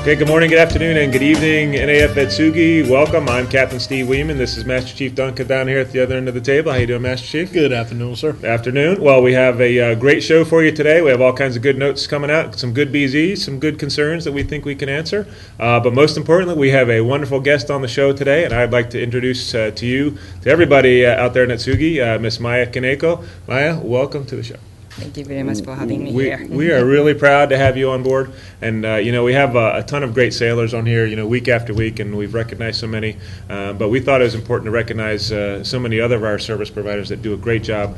Okay, good morning, good afternoon, and good evening, NAF Atsugi. Welcome. I'm Captain Steve Weeman. This is Master Chief Duncan down here at the other end of the table. How you doing, Master Chief? Good afternoon, sir. Afternoon. Well, we have a great show for you today. We have all kinds of good notes coming out, some good BZs, some good concerns that we think we can answer. But most importantly, we have a wonderful guest on the show today, and I'd like to introduce to you, to everybody out there in Atsugi, Miss Maya Kaneko. Maya, welcome to the show. Thank you very much for having me here. We are really proud to have you on board. And, we have a ton of great sailors on here, week after week, and we've recognized so many. But we thought it was important to recognize so many other of our service providers that do a great job.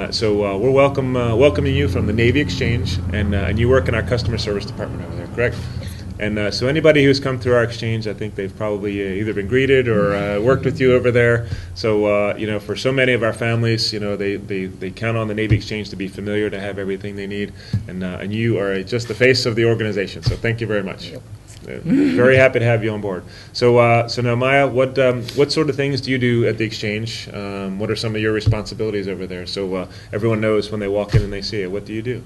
So we're welcoming you from the Navy Exchange, and you work in our customer service department over there, correct? And so anybody who's come through our exchange, I think they've probably either been greeted or worked with you over there. So, for so many of our families, they count on the Navy Exchange to be familiar, to have everything they need. And you are just the face of the organization. So thank you very much. Yep. Very happy to have you on board. So now, Maya, what sort of things do you do at the exchange? What are some of your responsibilities over there? So everyone knows when they walk in and they see it. What do you do?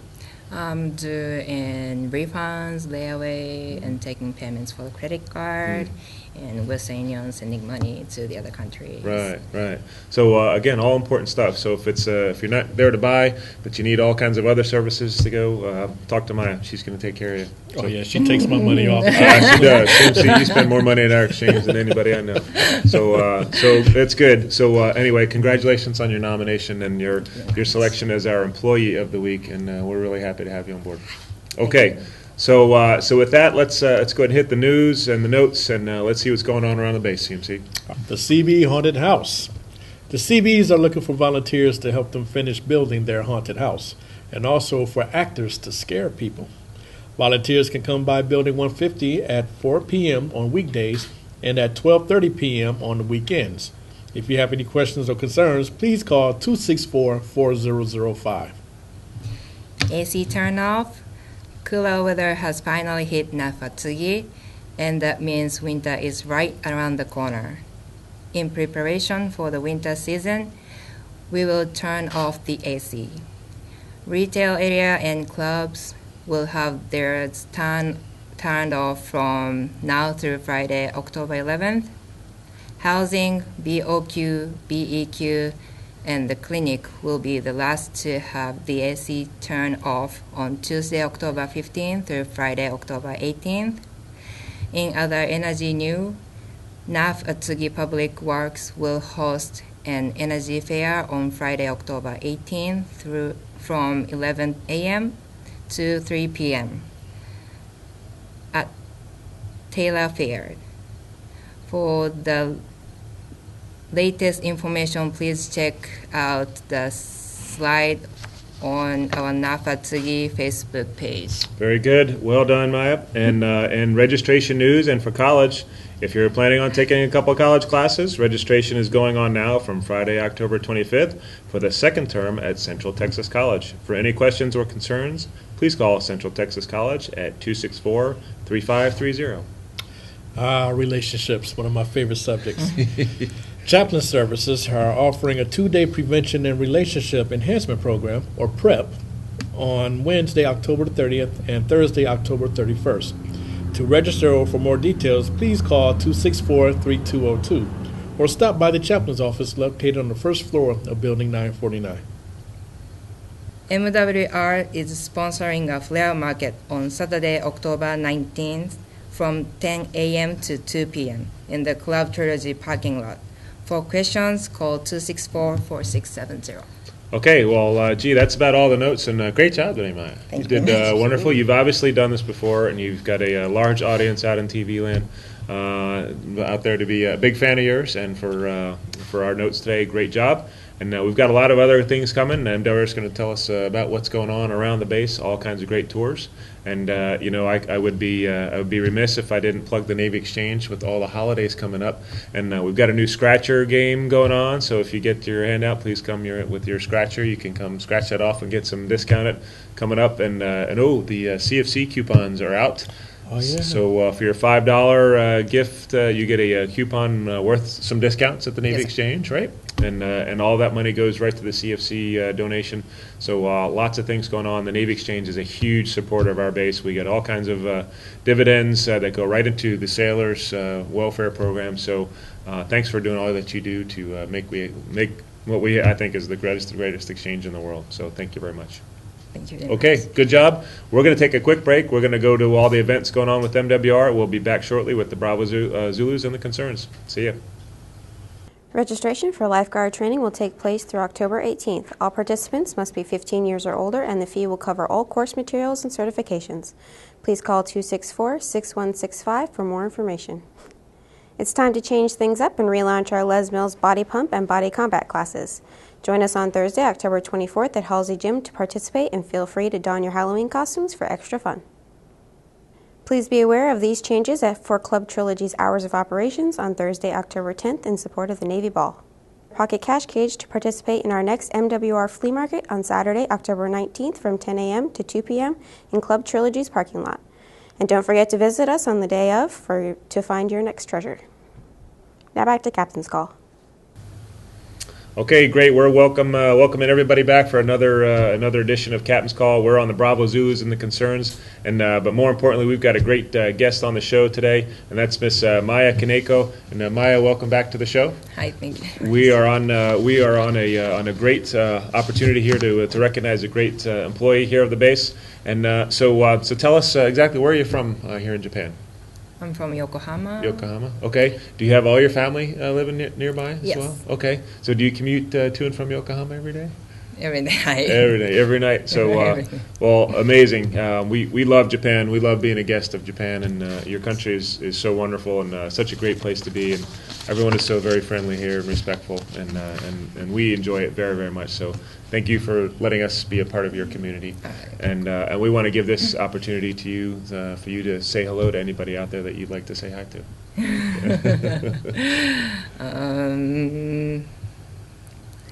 Doing refunds, layaway, and taking payments for the credit card, and Western Union sending money to the other countries. Right. So again, all important stuff. So if you're not there to buy, but you need all kinds of other services to go, talk to Maya. She's going to take care of you. Oh, yeah, she takes my money off. She does. See, you spend more money in our exchange than anybody I know. So that's good. So anyway, congratulations on your nomination and your selection as our Employee of the Week, and we're really happy to have you on board. Okay. So with that, let's go ahead and hit the news and the notes, and let's see what's going on around the base, CMC. The CB Haunted House. The CBs are looking for volunteers to help them finish building their haunted house, and also for actors to scare people. Volunteers can come by Building 150 at 4 p.m. on weekdays and at 12:30 p.m. on the weekends. If you have any questions or concerns, please call 264-4005. AC turn off. Cooler weather has finally hit NAF Atsugi, and that means winter is right around the corner. In preparation for the winter season, we will turn off the AC. Retail area and clubs will have theirs turned off from now through Friday, October 11th. Housing, BOQ, BEQ, and the clinic will be the last to have the AC turned off on Tuesday, October 15th through Friday, October 18th. In other energy news, NAF Atsugi Public Works will host an energy fair on Friday, October 18th from 11 a.m. to 3 p.m. at Taylor Fair. For the latest information, please check out the slide on our NAF Atsugi Facebook page. Very good. Well done, Maya. And registration news, and for college, if you're planning on taking a couple of college classes, registration is going on now from Friday, October 25th for the second term at Central Texas College. For any questions or concerns, please call Central Texas College at 264-3530. Relationships, one of my favorite subjects. Chaplain Services are offering a 2-day prevention and relationship enhancement program, or PrEP, on Wednesday, October 30th and Thursday, October 31st. To register or for more details, please call 264-3202 or stop by the chaplain's office located on the first floor of Building 949. MWR is sponsoring a flare market on Saturday, October 19th from 10 a.m. to 2 p.m. in the Club Trilogy parking lot. For questions, call 264-4670. Okay, well, that's about all the notes, and great job today, Maya. Thank you you. did wonderful. You've obviously done this before, and you've got a large audience out in TV land out there to be a big fan of yours, and for our notes today, great job. And we've got a lot of other things coming, and Deborah's going to tell us about what's going on around the base, all kinds of great tours. And I would be remiss if I didn't plug the Navy Exchange with all the holidays coming up. And we've got a new scratcher game going on, so if you get your hand out, please come with your scratcher. You can come scratch that off and get some discounted coming up. And the CFC coupons are out. Oh, yeah. So for your $5 gift, you get a coupon worth some discounts at the Navy Yes. Exchange, right? And all that money goes right to the CFC donation. So lots of things going on. The Navy Exchange is a huge supporter of our base. We get all kinds of dividends that go right into the sailors' welfare program. So thanks for doing all that you do to make what I think is the greatest exchange in the world. So thank you very much. Thank you very Okay, much. good job. We're going to take a quick break. We're going to go to all the events going on with MWR. We'll be back shortly with the Bravo Zulus and the concerns. See ya. Registration for lifeguard training will take place through October 18th. All participants must be 15 years or older, and the fee will cover all course materials and certifications. Please call 264-6165 for more information. It's time to change things up and relaunch our Les Mills Body Pump and Body Combat classes. Join us on Thursday, October 24th at Halsey Gym to participate, and feel free to don your Halloween costumes for extra fun. Please be aware of these changes for Club Trilogy's hours of operations on Thursday, October 10th in support of the Navy Ball. Pocket cash cage to participate in our next MWR flea market on Saturday, October 19th from 10 a.m. to 2 p.m. in Club Trilogy's parking lot. And don't forget to visit us on the day of to find your next treasure. Now back to Captain's Call. Okay, great. We're welcoming everybody back for another edition of Captain's Call. We're on the Bravo Zulus and the concerns, and but more importantly, we've got a great guest on the show today, and that's Miss Maya Kaneko. And Maya, welcome back to the show. Hi, thank you. We are on a great opportunity here to recognize a great employee here of the base, and so tell us exactly where you're from here in Japan. I'm from Yokohama. Yokohama. Okay. Do you have all your family living nearby as Yes. well? Okay. So do you commute to and from Yokohama every day? Every day. Every day, every night. So, Every day. well, amazing. We love Japan. We love being a guest of Japan, and your country is so wonderful and such a great place to be. And everyone is so very friendly here and respectful, and we enjoy it very, very much. So, thank you for letting us be a part of your community. And we want to give this opportunity to you for you to say hello to anybody out there that you'd like to say hi to.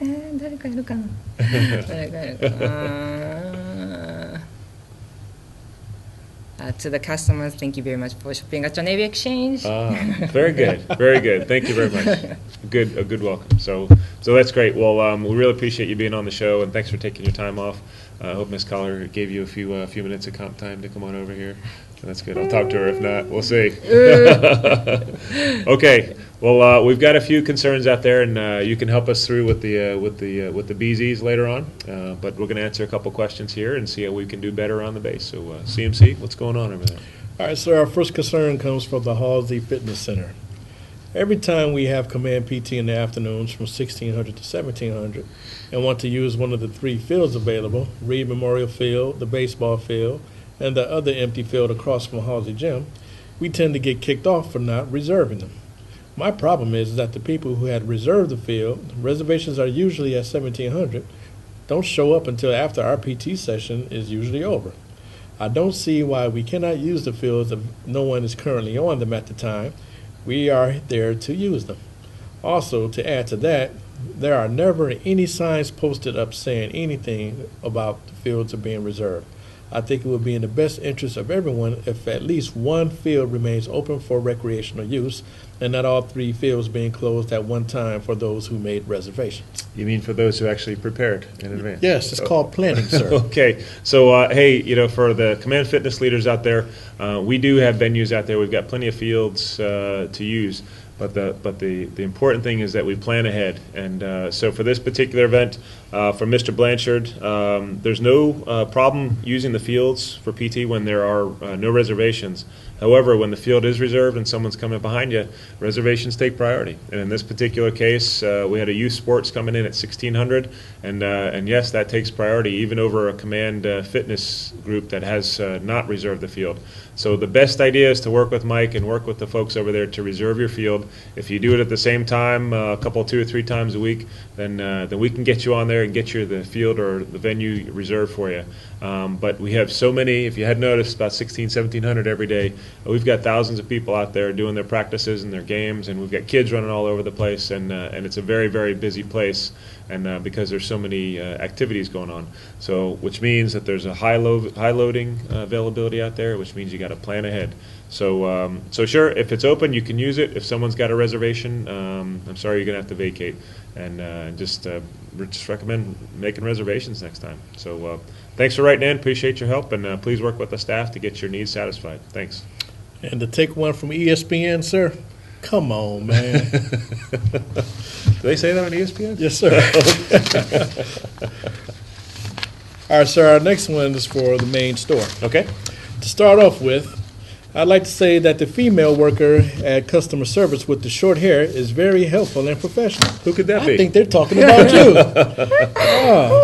Eh, 誰かいるかな誰かいるかなTo the customers, thank you very much for shopping at your Navy Exchange. Very good, very good. Thank you very much. A good welcome. So that's great. Well, we really appreciate you being on the show, and thanks for taking your time off. I hope Miss Collar gave you a few minutes of comp time to come on over here. That's good. I'll talk to her. If not, we'll see. Okay. Well, we've got a few concerns out there, and you can help us through with the BZs later on. But we're going to answer a couple questions here and see how we can do better on the base. So, CMC, what's going on over there? All right, so our first concern comes from the Halsey Fitness Center. Every time we have command PT in the afternoons from 1600 to 1700 and want to use one of the three fields available, Reed Memorial Field, the baseball field, and the other empty field across from Halsey Gym, we tend to get kicked off for not reserving them. My problem is that the people who had reserved the field, reservations are usually at 1700, don't show up until after our PT session is usually over. I don't see why we cannot use the fields if no one is currently on them at the time. We are there to use them. Also, to add to that, there are never any signs posted up saying anything about the fields are being reserved. I think it would be in the best interest of everyone if at least one field remains open for recreational use and not all three fields being closed at one time for those who made reservations. You mean for those who actually prepared in advance? Yes, it's called planning, sir. Okay, so hey, for the command fitness leaders out there, we do have venues out there. We've got plenty of fields to use, but the important thing is that we plan ahead. And so for this particular event, from Mr. Blanchard, there's no problem using the fields for PT when there are no reservations. However, when the field is reserved and someone's coming behind you, reservations take priority. And in this particular case, we had a youth sports coming in at 1600, and yes, that takes priority even over a command fitness group that has not reserved the field. So the best idea is to work with Mike and work with the folks over there to reserve your field. If you do it at the same time, a couple, 2 or 3 times a week, then we can get you on there there and get you the field or the venue reserved for you. But we have so many, if you had noticed, about 1,700 every day. We've got thousands of people out there doing their practices and their games, and we've got kids running all over the place, and it's a very, very busy place, and because there's so many activities going on. So, which means that there's a high loading availability out there, which means you got to plan ahead. So, so sure, if it's open, you can use it. If someone's got a reservation, I'm sorry, you're going to have to vacate. And just recommend making reservations next time. So thanks for writing in. Appreciate your help, and please work with the staff to get your needs satisfied. Thanks. And to take one from ESPN, sir, come on, man. Do they say that on ESPN? Yes, sir. All right, sir, our next one is for the main store. Okay. To start off with, I'd like to say that the female worker at customer service with the short hair is very helpful and professional. Who could that be? I think they're talking about you.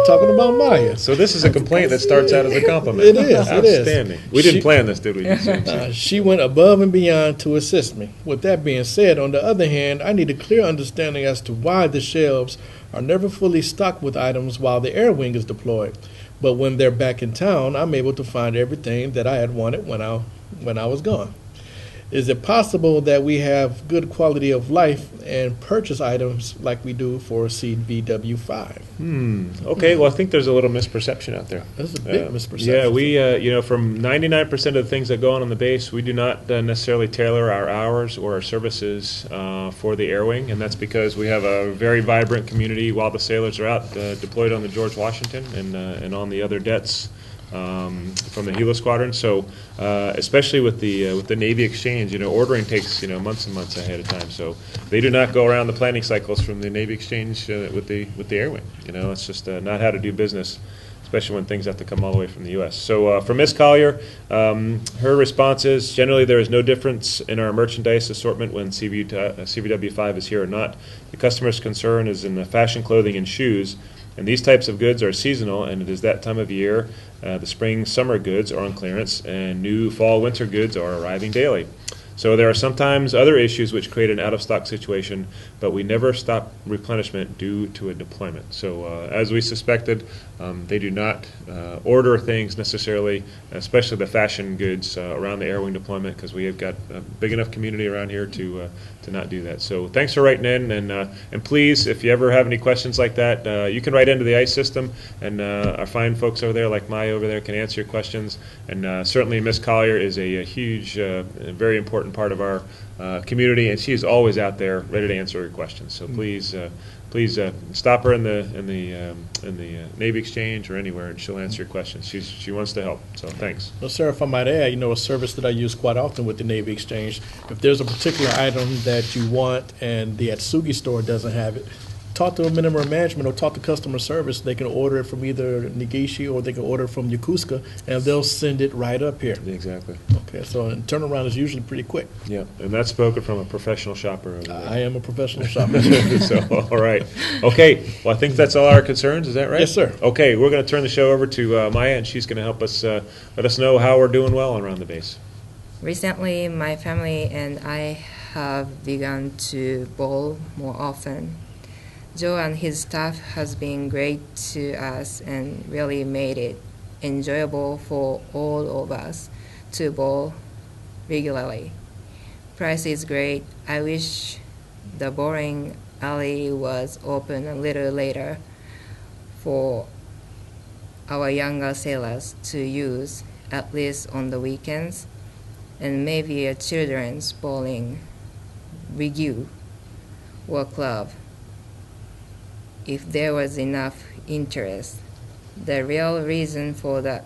Talking about Maya. So this is a complaint that starts out as a compliment. It is, it is. Outstanding. We didn't plan this, did we? She went above and beyond to assist me. With that being said, on the other hand, I need a clear understanding as to why the shelves are never fully stocked with items while the air wing is deployed. But when they're back in town, I'm able to find everything that I had wanted when I was gone. Is it possible that we have good quality of life and purchase items like we do for CVW5? Okay, well, I think there's a little misperception out there. That's a big misperception. Yeah, we, from 99% of the things that go on the base, we do not necessarily tailor our hours or our services for the air wing, and that's because we have a very vibrant community while the sailors are out deployed on the George Washington and on the other debts from the Gila Squadron. So especially with the Navy Exchange, ordering takes months and months ahead of time. So they do not go around the planning cycles from the Navy Exchange with the air wing. It's just not how to do business, especially when things have to come all the way from the U.S. So for Ms. Collier, her response is, generally there is no difference in our merchandise assortment when CVW5 is here or not. The customer's concern is in the fashion clothing and shoes, and these types of goods are seasonal, and it is that time of year. The spring, summer goods are on clearance, and new fall, winter goods are arriving daily. So there are sometimes other issues which create an out-of-stock situation, but we never stop replenishment due to a deployment. So as we suspected, they do not order things necessarily, especially the fashion goods around the air wing deployment, because we have got a big enough community around here to not do that. So thanks for writing in, and please, if you ever have any questions like that, you can write into the ICE system, and our fine folks over there, like Maya over there, can answer your questions. And certainly Ms. Collier is a huge, very important part of our community, and she is always out there ready to answer your questions. So please stop her in the Navy Exchange or anywhere, and she'll answer your questions. She wants to help. So thanks. Well, sir, if I might add, a service that I use quite often with the Navy Exchange, if there's a particular item that you want and the Atsugi store doesn't have it, talk to a minimum management or talk to customer service. They can order it from either Negishi or they can order it from Yokosuka, and they'll send it right up here. Exactly. Okay, so and turnaround is usually pretty quick. Yeah, and that's spoken from a professional shopper over there. I am a professional shopper. So, all right. Okay, well, I think that's all our concerns. Is that right? Yes, sir. Okay, we're going to turn the show over to Maya, and she's going to help us let us know how we're doing well around the base. Recently, my family and I have begun to bowl more often. Joe and his staff has been great to us and really made it enjoyable for all of us to bowl regularly. Price is great. I wish the bowling alley was open a little later for our younger sailors to use, at least on the weekends, and maybe a children's bowling review or club if there was enough interest. The real reason for the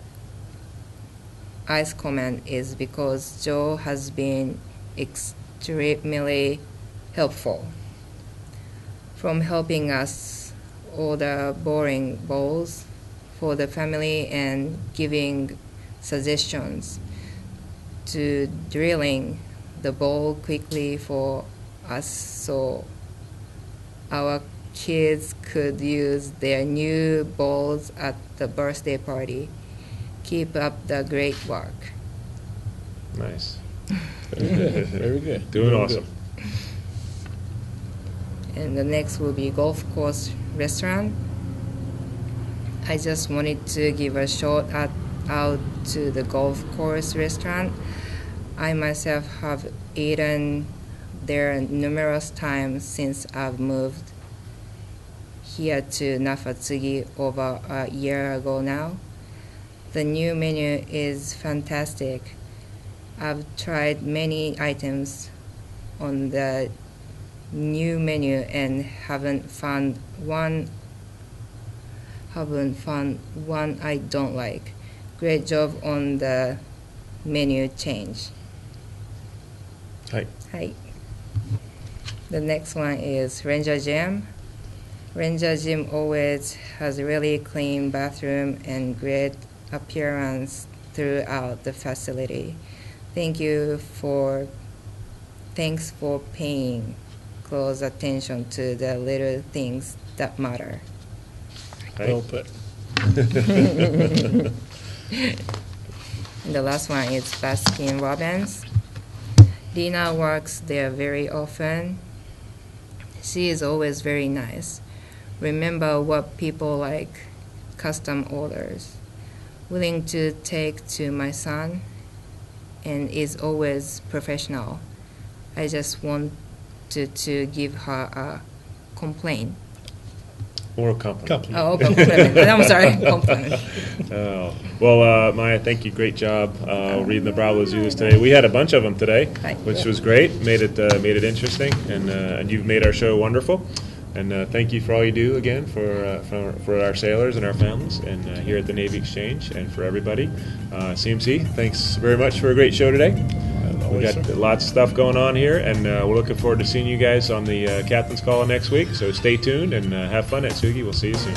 ICE comment is because Joe has been extremely helpful, from helping us order bowling balls for the family and giving suggestions to drilling the ball quickly for us so our kids could use their new balls at the birthday party. Keep up the great work. Nice. Very good. Doing awesome. And the next will be Golf Course Restaurant. I just wanted to give a shout out to the golf course restaurant. I myself have eaten there numerous times since I've moved here to NAF Atsugi over a year ago now. The new menu is fantastic. I've tried many items on the new menu and haven't found one I don't like. Great job on the menu change. Hi. Hi. The next one is Ranger Gym. Ranger Gym always has a really clean bathroom and great appearance throughout the facility. Thanks for paying close attention to the little things that matter. Well put. And the last one is Baskin Robbins. Dina works there very often. She is always very nice. Remember what people like, custom orders. Willing to take to my son, and is always professional. I just wanted to give her a complaint. Or a compliment. Oh, compliment. I'm sorry, compliment. Oh. Well, Maya, thank you. Great job reading the Bravo Zulus today. We had a bunch of them today, which was great. Made it interesting, and you've made our show wonderful. And thank you for all you do again for our sailors and our families, and here at the Navy Exchange, and for everybody. CMC, thanks very much for a great show today. We got lots of stuff going on here, and we're looking forward to seeing you guys on the Captain's Call next week. So stay tuned and have fun at Atsugi. We'll see you soon.